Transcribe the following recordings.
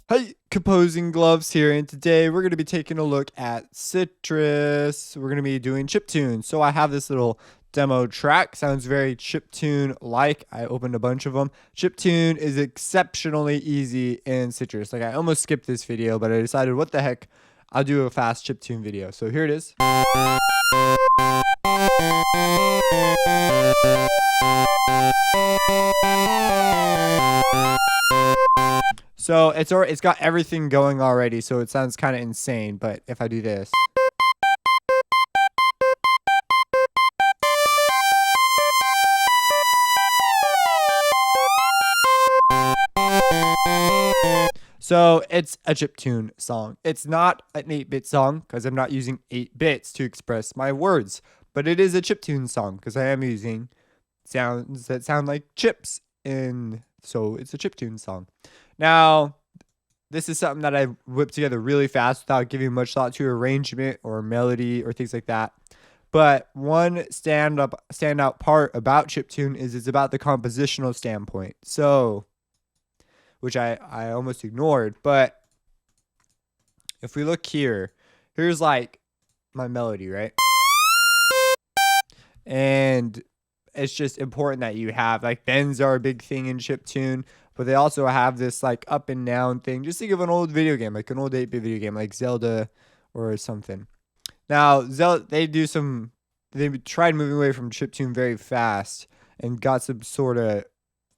Hey, Composing Gloves here, and today we're going to be taking a look at Sytrus. We're going to be doing chiptune. So I have this little demo track. Sounds very chiptune-like. I opened a bunch of them. Chiptune is exceptionally easy in Sytrus. Like, I almost skipped this video, but I decided, what the heck, I'll do a fast chiptune video. So here it is. So it's got everything going already, so it sounds kind of insane. But if I do this, so it's a chiptune song. It's not an 8-bit song because I'm not using 8 bits to express my words, but it is a chiptune song because I am using sounds that sound like chips, and so it's a chiptune song. Now, this is something that I whipped together really fast without giving much thought to arrangement or melody or things like that. But one standout part about chiptune is it's about the compositional standpoint. So, which I almost ignored. But if we look here, here's like my melody, right? And it's just important that you have, like, bends are a big thing in chiptune, but they also have this like up and down thing. Just think of an old video game, like an old 8-bit video game, like Zelda or something. Now, they tried moving away from chiptune very fast and got some sort of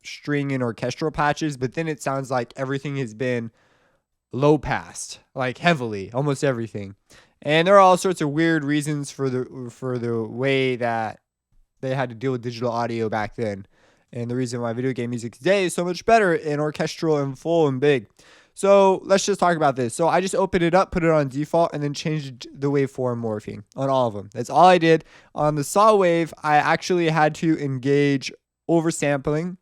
string and orchestral patches, but then it sounds like everything has been low passed, like heavily, almost everything. And there are all sorts of weird reasons for the way that they had to deal with digital audio back then. And the reason why video game music today is so much better in orchestral and full and big. So let's just talk about this. So I just opened it up, put it on default, and then changed the waveform morphing on all of them. That's all I did. On the saw wave, I actually had to engage oversampling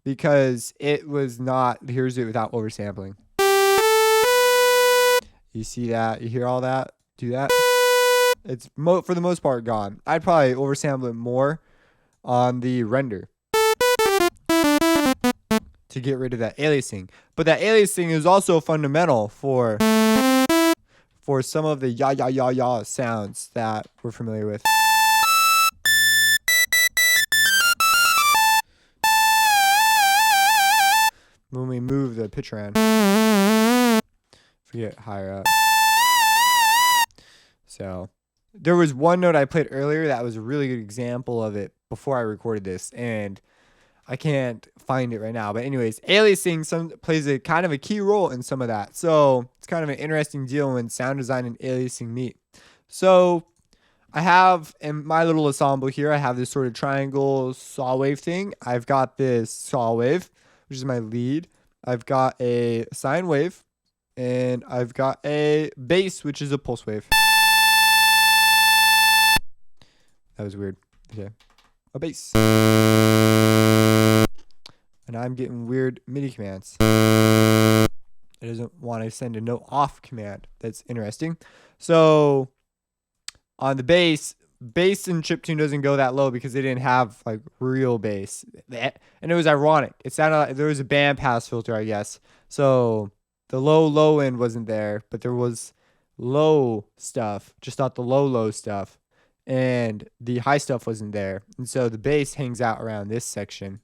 because it was not, here's it without oversampling. You see that? You hear all that? Do that? It's for the most part gone. I'd probably oversample it more on the render to get rid of that aliasing. But that aliasing is also fundamental for some of the ya sounds that we're familiar with. When we move the pitch around. If we get higher up. So there was one note I played earlier that was a really good example of it before I recorded this, and I can't find it right now. But anyways, aliasing plays a kind of a key role in some of that. So it's kind of an interesting deal when sound design and aliasing meet. So I have in my little ensemble here, I have this sort of triangle saw wave thing. I've got this saw wave, which is my lead. I've got a sine wave, and I've got a bass, which is a pulse wave. That was weird. Okay. A bass. And I'm getting weird MIDI commands. It doesn't want to send a note off command. That's interesting. So on the bass in chiptune doesn't go that low because they didn't have like real bass. And it was ironic. It sounded like there was a band pass filter, I guess. So the low end wasn't there, but there was low stuff, just not the low stuff. And the high stuff wasn't there. And so the bass hangs out around this section.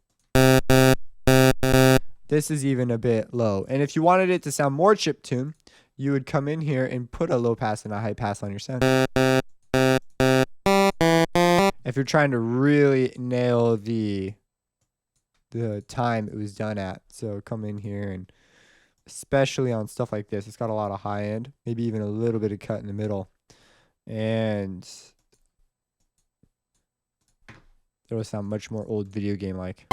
This is even a bit low. And if you wanted it to sound more chiptune, you would come in here and put a low pass and a high pass on your sound. If you're trying to really nail the time it was done at. So come in here, and especially on stuff like this, it's got a lot of high end, maybe even a little bit of cut in the middle. And it'll sound much more old video game like.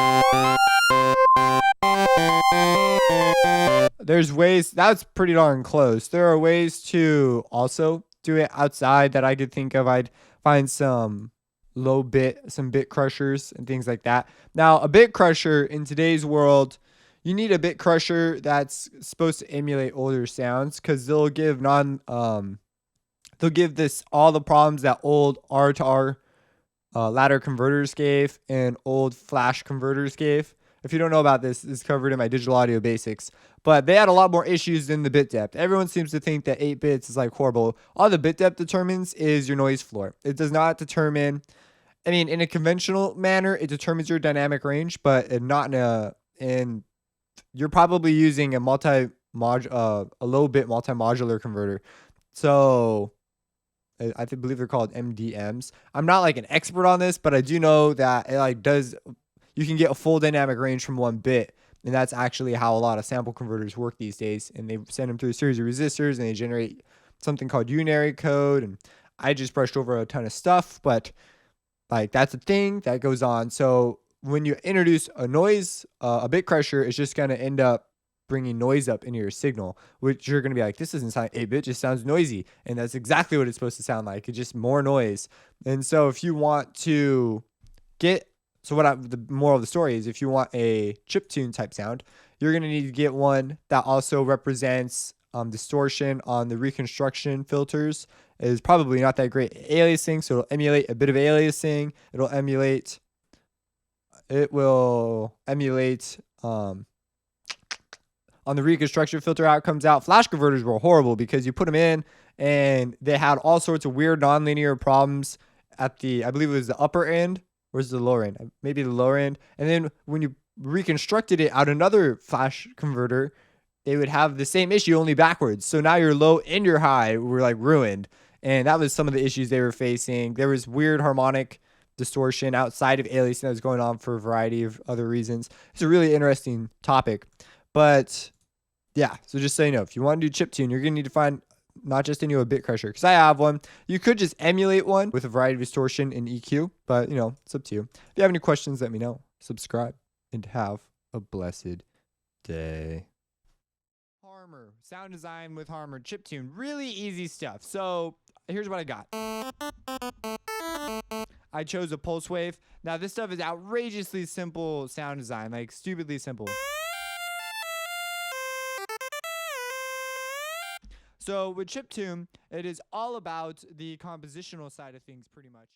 There's ways, that's pretty darn close. There are ways to also do it outside that I could think of. I'd find some some bit crushers and things like that. Now, a bit crusher in today's world, you need a bit crusher that's supposed to emulate older sounds, because they'll give this all the problems that old R to R ladder converters gave and old flash converters gave. If you don't know about this, it's covered in my digital audio basics. But they had a lot more issues than the bit depth. Everyone seems to think that 8 bits is like horrible. All the bit depth determines is your noise floor. It does not determine, I mean, in a conventional manner, it determines your dynamic range, but not in you're probably using a a low bit multi-modular converter. So believe they're called MDMs. I'm not like an expert on this, but I do know that it like does, you can get a full dynamic range from 1 bit. And that's actually how a lot of sample converters work these days. And they send them through a series of resistors and they generate something called unary code. And I just brushed over a ton of stuff, but like that's a thing that goes on. So when you introduce a noise, a bit crusher is just going to end up bringing noise up into your signal, which you're going to be like, this doesn't sound 8-bit, just sounds noisy. And that's exactly what it's supposed to sound like. It's just more noise. And so if you want to get, the moral of the story is if you want a chiptune type sound, you're going to need to get one that also represents distortion on the reconstruction filters. Is probably not that great aliasing, so it'll emulate a bit of aliasing. It will emulate on the reconstruction filter how it comes out. Flash converters were horrible because you put them in and they had all sorts of weird nonlinear problems at I believe it was the upper end. Where's the lower end? Maybe the lower end. And then when you reconstructed it out another flash converter, they would have the same issue, only backwards. So now your low and your high were like ruined. And that was some of the issues they were facing. There was weird harmonic distortion outside of aliasing that was going on for a variety of other reasons. It's a really interesting topic. But yeah, so just so you know, if you want to do chiptune, you're going to need to find not just a bit crusher, because I have one. You could just emulate one with a variety of distortion and EQ, but it's up to you. If you have any questions, let me know. Subscribe and have a blessed day. Harmer, sound design with Harmer, chiptune, really easy stuff. So here's what I got. I chose a pulse wave. Now this stuff is outrageously simple sound design, like stupidly simple. So with chiptune, it is all about the compositional side of things pretty much.